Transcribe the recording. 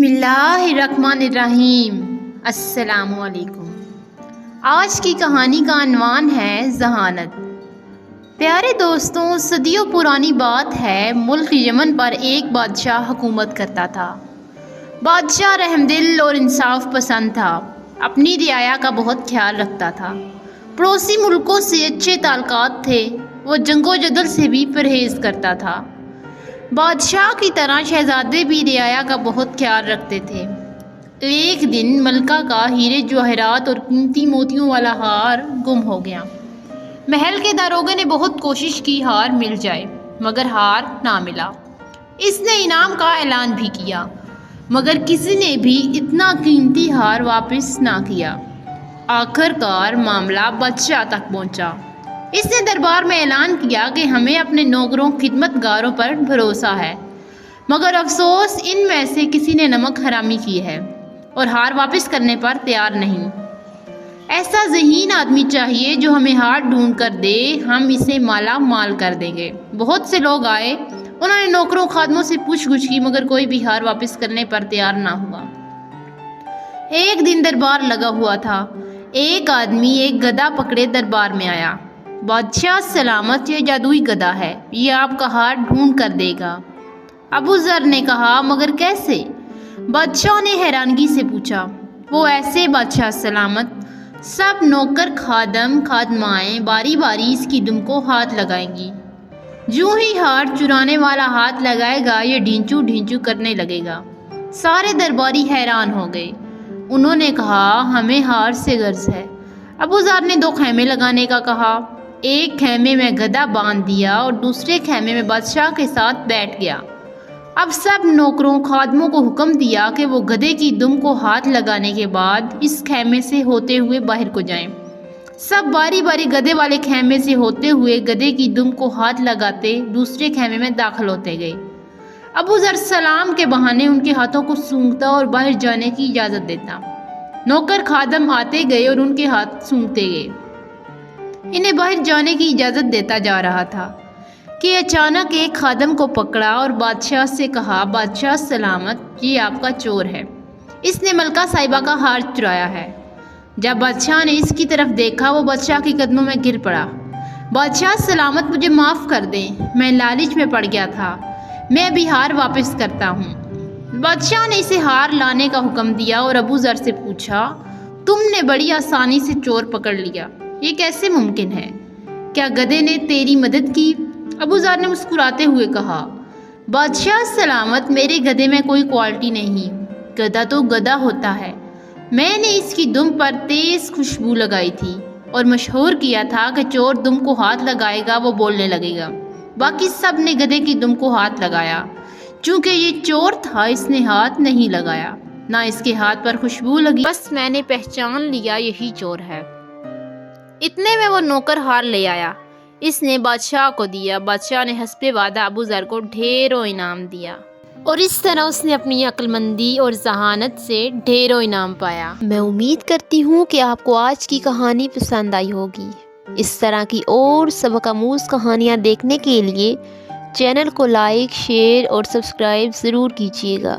بسم اللہ الرحمن الرحیم۔ السلام علیکم۔ آج کی کہانی کا عنوان ہے ذہانت۔ پیارے دوستوں، صدیوں پرانی بات ہے، ملک یمن پر ایک بادشاہ حکومت کرتا تھا۔ بادشاہ رحم دل اور انصاف پسند تھا، اپنی رعایا کا بہت خیال رکھتا تھا۔ پڑوسی ملکوں سے اچھے تعلقات تھے، وہ جنگ و جدل سے بھی پرہیز کرتا تھا۔ بادشاہ کی طرح شہزادے بھی رعایا کا بہت خیال رکھتے تھے۔ ایک دن ملکہ کا ہیرے جواہرات اور قیمتی موتیوں والا ہار گم ہو گیا۔ محل کے داروغے نے بہت کوشش کی ہار مل جائے، مگر ہار نہ ملا۔ اس نے انعام کا اعلان بھی کیا، مگر کسی نے بھی اتنا قیمتی ہار واپس نہ کیا۔ آخر کار معاملہ بادشاہ تک پہنچا۔ اس نے دربار میں اعلان کیا کہ ہمیں اپنے نوکروں خدمت گاروں پر بھروسہ ہے، مگر افسوس ان میں سے کسی نے نمک حرامی کی ہے اور ہار واپس کرنے پر تیار نہیں۔ ایسا ذہین آدمی چاہیے جو ہمیں ہار ڈھونڈ کر دے، ہم اسے مالا مال کر دیں گے۔ بہت سے لوگ آئے، انہوں نے نوکروں خادموں سے پوچھ گچھ کی، مگر کوئی بھی ہار واپس کرنے پر تیار نہ ہوا۔ ایک دن دربار لگا ہوا تھا۔ ایک آدمی ایک گدھا پکڑے دربار میں آیا۔ بادشاہ سلامت، یہ جادوئی گدھا ہے، یہ آپ کا ہار ڈھونڈ کر دے گا۔ ابو ذر نے کہا، مگر کیسے؟ بادشاہ نے حیرانگی سے پوچھا۔ وہ ایسے بادشاہ سلامت، سب نوکر خادم خادمائیں باری باری اس کی دم کو ہاتھ لگائیں گی۔ جو ہی ہار چرانے والا ہاتھ لگائے گا، یہ ڈھینچو ڈھینچو کرنے لگے گا۔ سارے درباری حیران ہو گئے۔ انہوں نے کہا، ہمیں ہار سے غرض ہے۔ ابو ذر نے 2 خیمے لگانے کا کہا۔ ایک خیمے میں گدھا باندھ دیا اور دوسرے خیمے میں بادشاہ کے ساتھ بیٹھ گیا۔ اب سب نوکروں خادموں کو حکم دیا کہ وہ گدھے کی دم کو ہاتھ لگانے کے بعد اس خیمے سے ہوتے ہوئے باہر کو جائیں۔ سب باری باری گدھے والے خیمے سے ہوتے ہوئے گدھے کی دم کو ہاتھ لگاتے دوسرے خیمے میں داخل ہوتے گئے۔ ابو ذر سلام کے بہانے ان کے ہاتھوں کو سونگھتا اور باہر جانے کی اجازت دیتا۔ نوکر خادم آتے گئے اور ان کے ہاتھ سونگھتے گئے، انہیں باہر جانے کی اجازت دیتا جا رہا تھا کہ اچانک ایک خادم کو پکڑا اور بادشاہ سے کہا، بادشاہ سلامت، یہ آپ کا چور ہے، اس نے ملکہ صاحبہ کا ہار چرایا ہے۔ جب بادشاہ نے اس کی طرف دیکھا، وہ بادشاہ کے قدموں میں گر پڑا۔ بادشاہ سلامت، مجھے معاف کر دیں، میں لالچ میں پڑ گیا تھا، میں ابھی ہار واپس کرتا ہوں۔ بادشاہ نے اسے ہار لانے کا حکم دیا اور ابو ذر سے پوچھا، تم نے بڑی آسانی سے چور پکڑ لیا، یہ کیسے ممکن ہے؟ کیا گدھے نے تیری مدد کی؟ ابو ذر نے مسکراتے ہوئے کہا، بادشاہ سلامت، میرے گدھے میں کوئی کوالٹی نہیں، گدھا تو گدھا ہوتا ہے۔ میں نے اس کی دم پر تیز خوشبو لگائی تھی اور مشہور کیا تھا کہ چور دم کو ہاتھ لگائے گا وہ بولنے لگے گا۔ باقی سب نے گدھے کی دم کو ہاتھ لگایا۔ چونکہ یہ چور تھا، اس نے ہاتھ نہیں لگایا، نہ اس کے ہاتھ پر خوشبو لگی، بس میں نے پہچان لیا یہی چور ہے۔ اتنے میں وہ نوکر ہار لے آیا، اس نے بادشاہ کو دیا۔ بادشاہ نے حسب وعدہ ابو ذر کو ڈھیروں انعام دیا، اور اس طرح اس نے اپنی عقل مندی اور ذہانت سے ڈھیروں انعام پایا۔ میں امید کرتی ہوں کہ آپ کو آج کی کہانی پسند آئی ہوگی۔ اس طرح کی اور سبق آموز کہانیاں دیکھنے کے لیے چینل کو لائک، شیئر اور سبسکرائب ضرور کیجیے گا۔